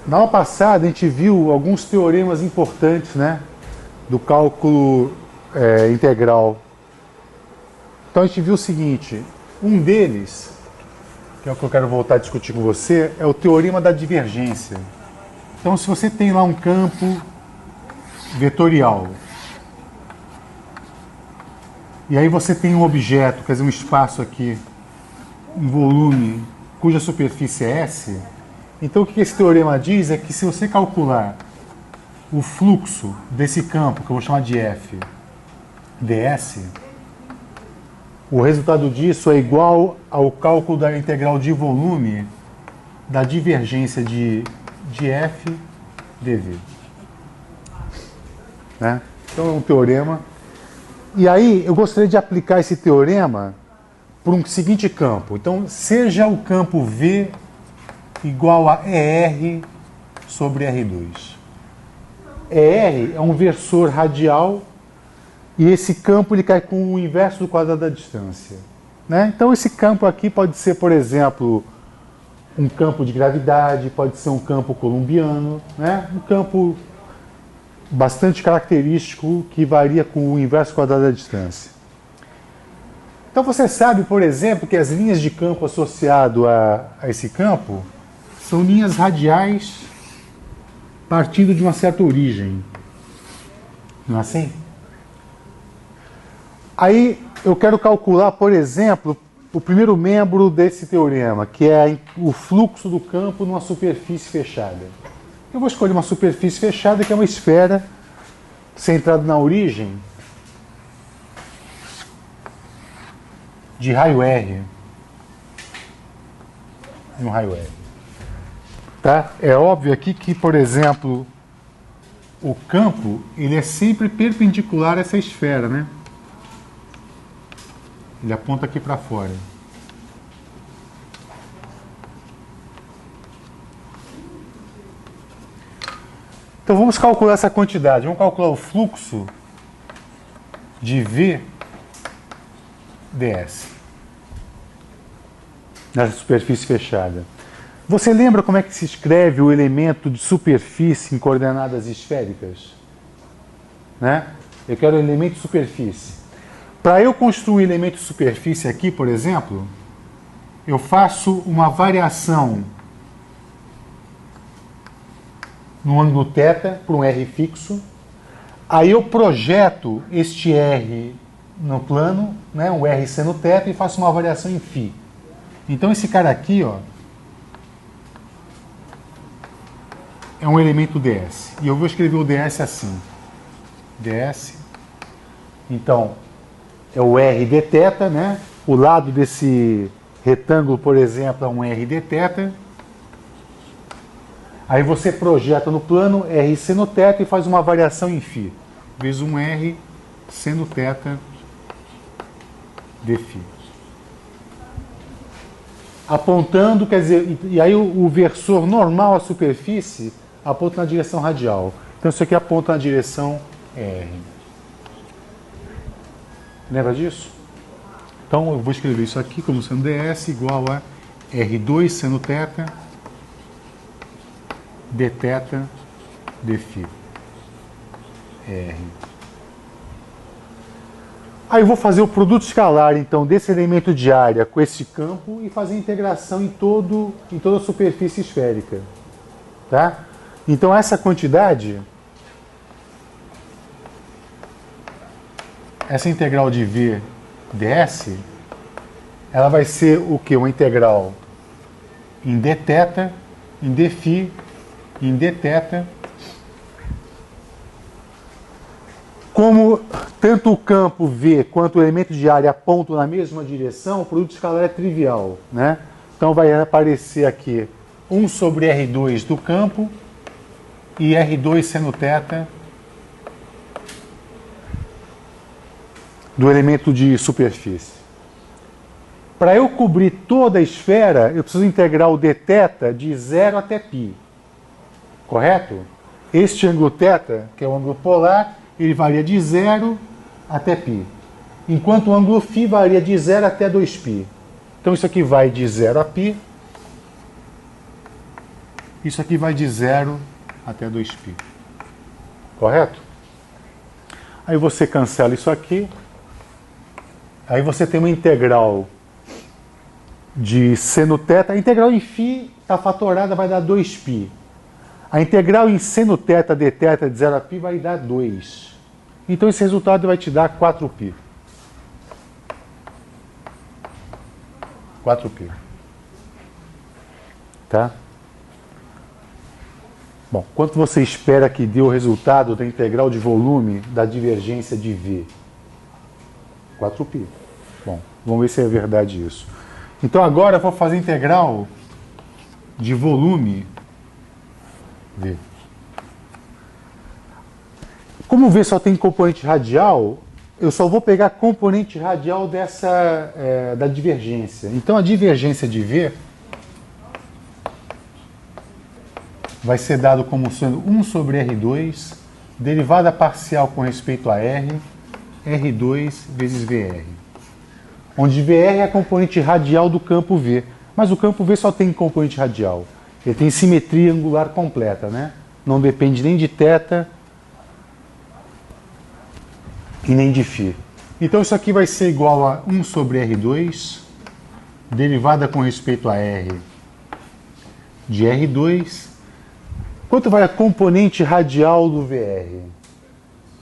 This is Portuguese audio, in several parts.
Na aula passada a gente viu alguns teoremas importantes, né, do cálculo integral. Então a gente viu o seguinte, um deles, que é o que eu quero voltar a discutir com você, é o teorema da divergência. Então se você tem lá um campo vetorial, e aí você tem um objeto, quer dizer, um espaço aqui, um volume cuja superfície é S, então o que esse teorema diz é que se você calcular o fluxo desse campo, que eu vou chamar de F, ds, o resultado disso é igual ao cálculo da integral de volume da divergência de F dv. Né? Então é um teorema. E aí eu gostaria de aplicar esse teorema para um seguinte campo. Então, seja o campo V igual a ER sobre R2. ER é um versor radial e esse campo ele cai com o inverso do quadrado da distância. Né? Então esse campo aqui pode ser, por exemplo, um campo de gravidade, pode ser um campo colombiano, né? Um campo bastante característico que varia com o inverso do quadrado da distância. Então você sabe, por exemplo, que as linhas de campo associado a esse campo são linhas radiais partindo de uma certa origem. Não é assim? Aí eu quero calcular, por exemplo, o primeiro membro desse teorema, que é o fluxo do campo numa superfície fechada. Eu vou escolher uma superfície fechada, que é uma esfera centrada na origem de raio R. Um raio R. Tá? É óbvio aqui que, por exemplo, o campo ele é sempre perpendicular a essa esfera, né? Ele aponta aqui para fora. Então vamos calcular essa quantidade. Vamos calcular o fluxo de V ds nessa superfície fechada. Você lembra como é que se escreve o elemento de superfície em coordenadas esféricas? Né? Eu quero o elemento de superfície. Para eu construir o elemento de superfície aqui, por exemplo, eu faço uma variação no ângulo θ por um R fixo. Aí eu projeto este R no plano, né, um R seno θ, e faço uma variação em φ. Então esse cara aqui, ó, é um elemento ds. E eu vou escrever o ds assim. ds. Então, é o R dθ, né? O lado desse retângulo, por exemplo, é um R dθ. Aí você projeta no plano R seno θ e faz uma variação em φ. Vezes um R seno θ dφ. Apontando, quer dizer, e aí o versor normal à superfície aponta na direção radial. Então isso aqui aponta na direção R. Lembra disso? Então eu vou escrever isso aqui como sendo ds igual a R2 seno θ dθ dφ. R. Aí eu vou fazer o produto escalar, então, desse elemento de área com esse campo e fazer a integração em toda a superfície esférica. Tá? Então essa quantidade, essa integral de V ds, ela vai ser o quê? Uma integral em dθ, em dφ, em dθ. Como tanto o campo V quanto o elemento de área apontam na mesma direção, o produto escalar é trivial, né? Então vai aparecer aqui 1 sobre R2 do campo e R2 seno θ do elemento de superfície. Para eu cobrir toda a esfera, eu preciso integrar o dθ de 0 até π. Correto? Este ângulo θ, que é o ângulo polar, ele varia de 0 até π. Enquanto o ângulo φ varia de 0 até 2π. Então isso aqui vai de 0 a π. Isso aqui vai de 0 até 2π. Correto? Aí você cancela isso aqui. Aí você tem uma integral de seno θ. A integral em φ está fatorada, vai dar 2π. A integral em seno θ dθ de 0 a π vai dar 2. Então esse resultado vai te dar 4π. 4π. Tá? Bom, quanto você espera que dê o resultado da integral de volume da divergência de V? 4π. Bom, vamos ver se é verdade isso. Então agora eu vou fazer a integral de volume V. Como V só tem componente radial, eu só vou pegar a componente radial da divergência. Então a divergência de V vai ser dado como sendo 1 sobre R2, derivada parcial com respeito a R, R2 vezes VR. Onde VR é a componente radial do campo V. Mas o campo V só tem componente radial. Ele tem simetria angular completa, né? Não depende nem de θ e nem de φ. Então isso aqui vai ser igual a 1 sobre R2, derivada com respeito a R de R2. Quanto vai a componente radial do VR?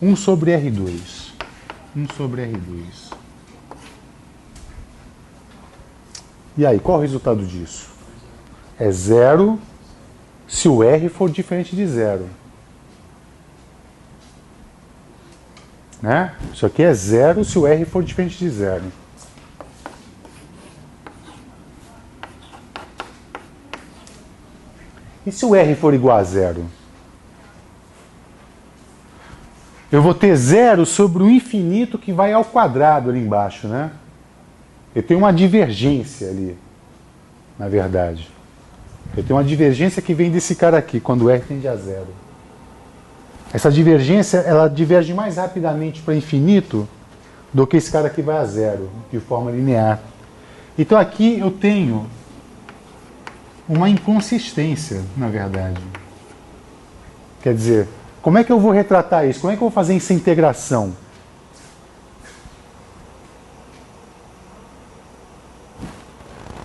1 sobre R2. 1 sobre R2. E aí, qual é o resultado disso? É 0 se o R for diferente de 0. Né? Isso aqui é 0 se o R for diferente de 0. E se o R for igual a 0? Eu vou ter 0 sobre o infinito que vai ao quadrado ali embaixo, né? Eu tenho uma divergência ali, na verdade. Eu tenho uma divergência que vem desse cara aqui, quando o R tende a 0. Essa divergência, ela diverge mais rapidamente para infinito do que esse cara aqui vai a 0, de forma linear. Então aqui eu tenho uma inconsistência, na verdade. Quer dizer, como é que eu vou retratar isso? Como é que eu vou fazer essa integração?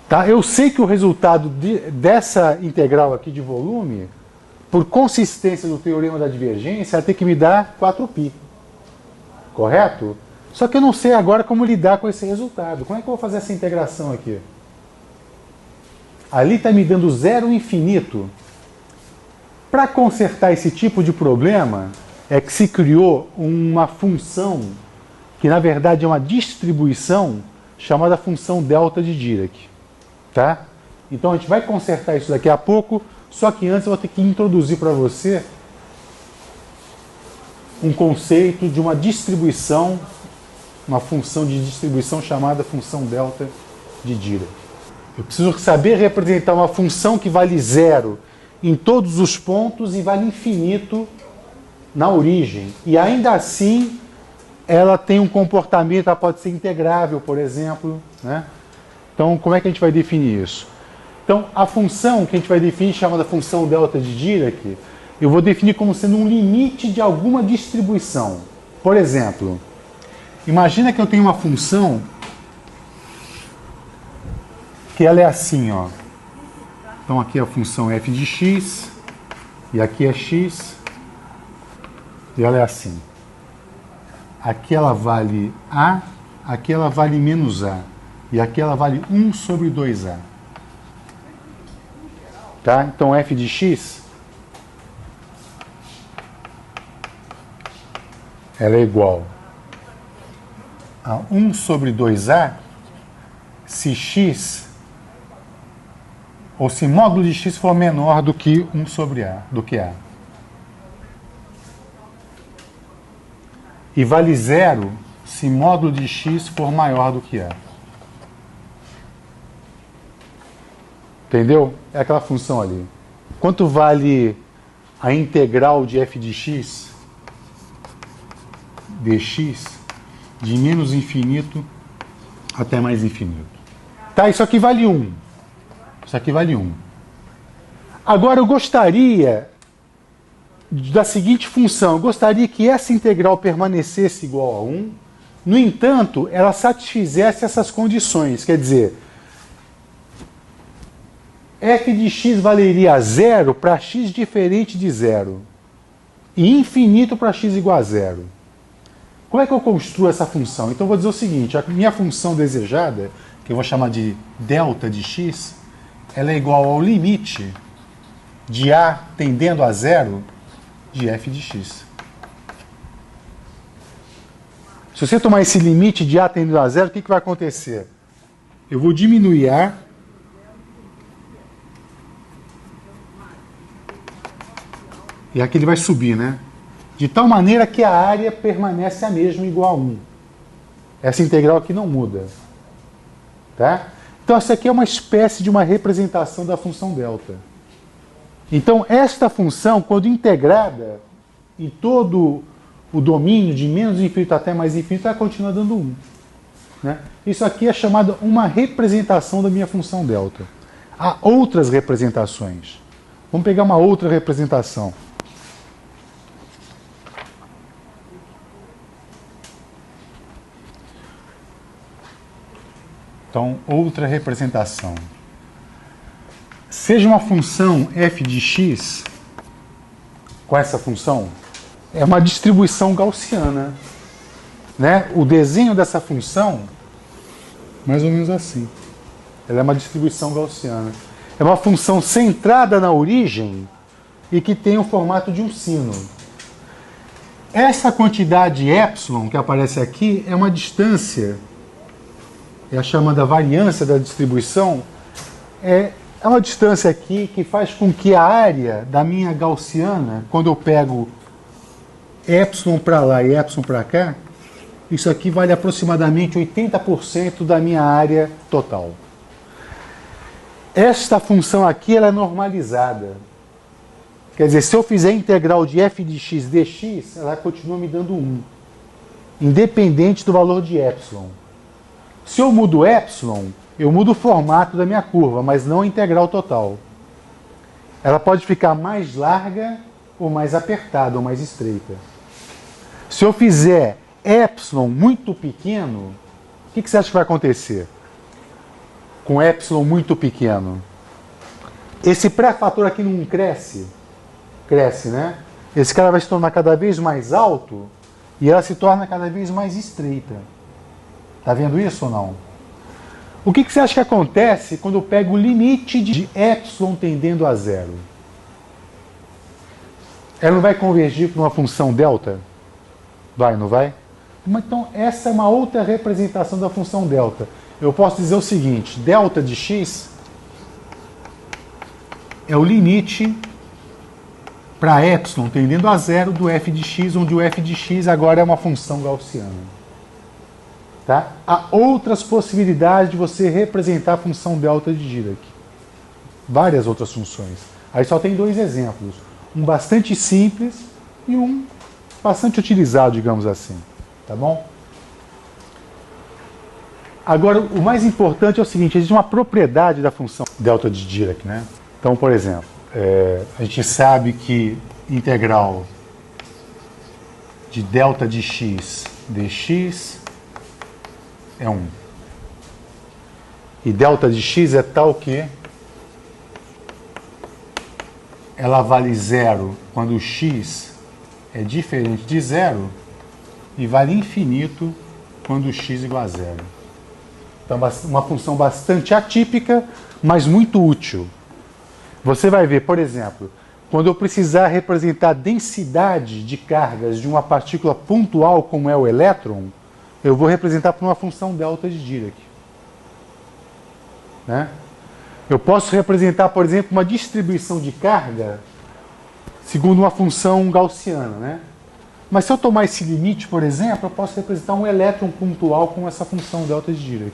Tá? Eu sei que o resultado dessa integral aqui de volume, por consistência do teorema da divergência, vai ter que me dar 4π. Correto? Só que eu não sei agora como lidar com esse resultado. Como é que eu vou fazer essa integração aqui? Ali está me dando 0 infinito. Para consertar esse tipo de problema, é que se criou uma função, que na verdade é uma distribuição, chamada função delta de Dirac. Tá? Então a gente vai consertar isso daqui a pouco, só que antes eu vou ter que introduzir para você um conceito de uma distribuição, uma função de distribuição chamada função delta de Dirac. Eu preciso saber representar uma função que vale 0 em todos os pontos e vale infinito na origem. E ainda assim, ela tem um comportamento, ela pode ser integrável, por exemplo. Né? Então, como é que a gente vai definir isso? Então, a função que a gente vai definir, chamada função delta de Dirac, eu vou definir como sendo um limite de alguma distribuição. Por exemplo, imagina que eu tenho uma função que ela é assim, ó. Então aqui a função f de x, e aqui é x, e ela é assim. Aqui ela vale a, aqui ela vale menos a, e aqui ela vale 1 sobre 2a. Tá? Então f de x, ela é igual a 1 sobre 2a, se x, ou se módulo de x for menor do que 1 sobre a, do que a. E vale 0 se módulo de x for maior do que a. Entendeu? É aquela função ali. Quanto vale a integral de f de x dx de menos infinito até mais infinito. Tá, isso aqui vale 1. Isso aqui vale 1. Agora eu gostaria da seguinte função. Eu gostaria que essa integral permanecesse igual a 1. No entanto, ela satisfizesse essas condições. Quer dizer, f de x valeria 0 para x diferente de 0. E infinito para x igual a 0. Como é que eu construo essa função? Então eu vou dizer o seguinte, a minha função desejada, que eu vou chamar de delta de x, ela é igual ao limite de a tendendo a 0 de f de x. Se você tomar esse limite de a tendendo a 0, o que vai acontecer? Eu vou diminuir a e aqui ele vai subir, né? De tal maneira que a área permanece a mesma, igual a 1. Essa integral aqui não muda. Tá? Então, essa aqui é uma espécie de uma representação da função delta. Então, esta função, quando integrada em todo o domínio de menos infinito até mais infinito, ela continua dando 1. Né? Isso aqui é chamado uma representação da minha função delta. Há outras representações. Vamos pegar uma outra representação. Então, outra representação. Seja uma função f de x, com essa função, é uma distribuição gaussiana. Né? O desenho dessa função, mais ou menos assim. Ela é uma distribuição gaussiana. É uma função centrada na origem e que tem o formato de um sino. Essa quantidade epsilon que aparece aqui é uma distância, é a chamada variância da distribuição, é uma distância aqui que faz com que a área da minha gaussiana, quando eu pego epsilon para lá e epsilon para cá, isso aqui vale aproximadamente 80% da minha área total. Esta função aqui ela é normalizada. Quer dizer, se eu fizer a integral de f de x dx, ela continua me dando 1, independente do valor de epsilon. Se eu mudo epsilon, eu mudo o formato da minha curva, mas não a integral total. Ela pode ficar mais larga ou mais apertada ou mais estreita. Se eu fizer epsilon muito pequeno, o que você acha que vai acontecer com epsilon muito pequeno? Esse pré-fator aqui não cresce? Cresce, né? Esse cara vai se tornar cada vez mais alto e ela se torna cada vez mais estreita. Tá vendo isso ou não? O que você acha que acontece quando eu pego o limite de epsilon tendendo a 0? Ela não vai convergir para uma função delta? Vai, não vai? Então, essa é uma outra representação da função delta. Eu posso dizer o seguinte, delta de x é o limite para epsilon tendendo a 0 do f de x, onde o f de x agora é uma função gaussiana. Tá? Há outras possibilidades de você representar a função delta de Dirac. Várias outras funções. Aí só tem dois exemplos. Um bastante simples e um bastante utilizado, digamos assim. Tá bom? Agora, o mais importante é o seguinte, existe uma propriedade da função delta de Dirac, né? Então, por exemplo, a gente sabe que integral de delta de x dx é 1. E delta de x é tal que ela vale 0 quando o x é diferente de 0 e vale infinito quando o x é igual a 0. Então, uma função bastante atípica, mas muito útil. Você vai ver, por exemplo, quando eu precisar representar a densidade de cargas de uma partícula pontual como é o elétron, eu vou representar por uma função delta de Dirac. Né? Eu posso representar, por exemplo, uma distribuição de carga segundo uma função gaussiana. Né? Mas se eu tomar esse limite, por exemplo, eu posso representar um elétron pontual com essa função delta de Dirac.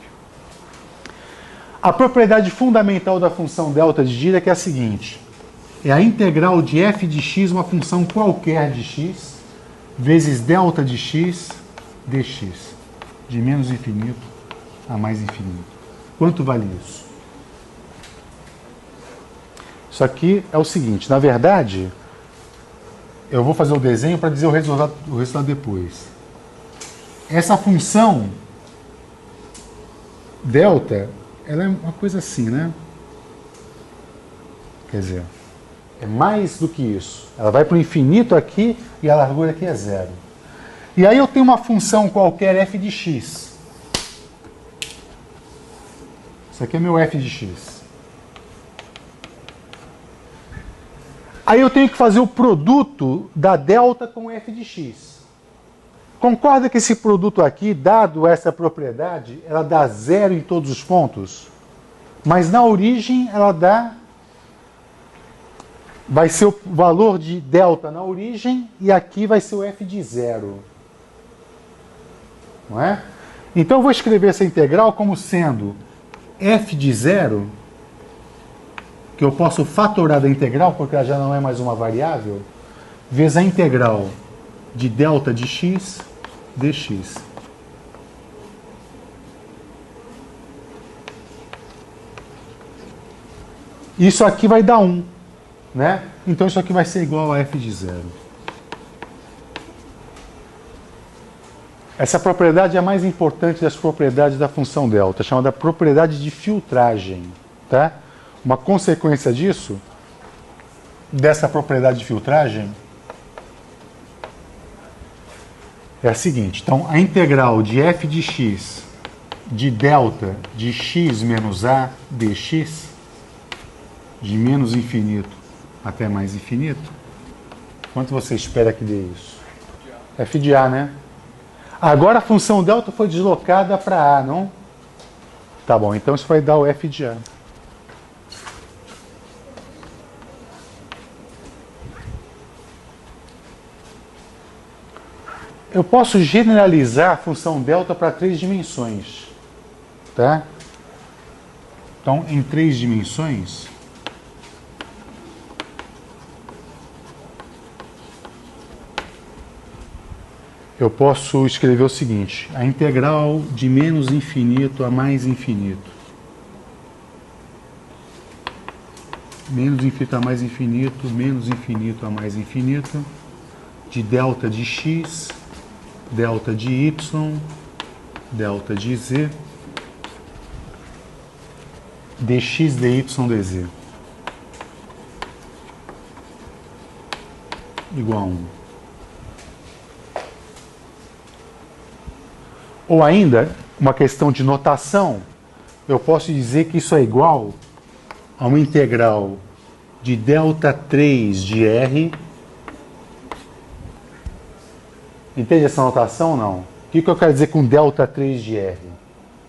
A propriedade fundamental da função delta de Dirac é a seguinte. é a integral de f de x, uma função qualquer de x, vezes delta de x dx, de menos infinito a mais infinito. Quanto vale isso? Isso aqui é o seguinte, na verdade, eu vou fazer o desenho para dizer o resultado depois. Essa função delta, ela é uma coisa assim, né? Quer dizer, é mais do que isso. Ela vai para o infinito aqui e a largura aqui é zero. E aí eu tenho uma função qualquer f de x. Isso aqui é meu f de x. Aí eu tenho que fazer o produto da delta com f de x. Concorda que esse produto aqui, dado essa propriedade, ela dá zero em todos os pontos? Mas na origem ela dá... Vai ser o valor de delta na origem e aqui vai ser o f de zero. Não é? Então eu vou escrever essa integral como sendo f de zero, que eu posso fatorar da integral, porque ela já não é mais uma variável, vezes a integral de delta de x dx. Isso aqui vai dar 1, né? Então isso aqui vai ser igual a f de zero. Essa propriedade é a mais importante das propriedades da função delta, chamada propriedade de filtragem, tá? Uma consequência disso, dessa propriedade de filtragem, é a seguinte. Então, a integral de f de x de delta de x menos a dx, de menos infinito até mais infinito, quanto você espera que dê isso? F de a, né? Agora a função delta foi deslocada para a, não? Tá bom, então isso vai dar o f de a. Eu posso generalizar a função delta para 3 dimensões, tá? Então, em 3 dimensões, eu posso escrever o seguinte: a integral de menos infinito a mais infinito. Menos infinito a mais infinito, menos infinito a mais infinito, de delta de x, delta de y, delta de z, dx, dy, dz. Igual a 1. Ou ainda, uma questão de notação, eu posso dizer que isso é igual a uma integral de delta 3 de r. Entende essa notação ou não? O que eu quero dizer com delta 3 de r?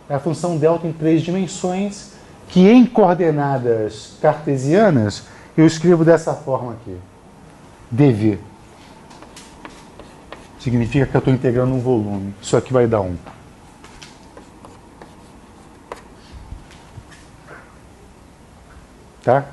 É a função delta em 3 dimensões, que em coordenadas cartesianas eu escrevo dessa forma aqui. dv. Significa que eu estou integrando um volume. Isso aqui vai dar 1. Tá?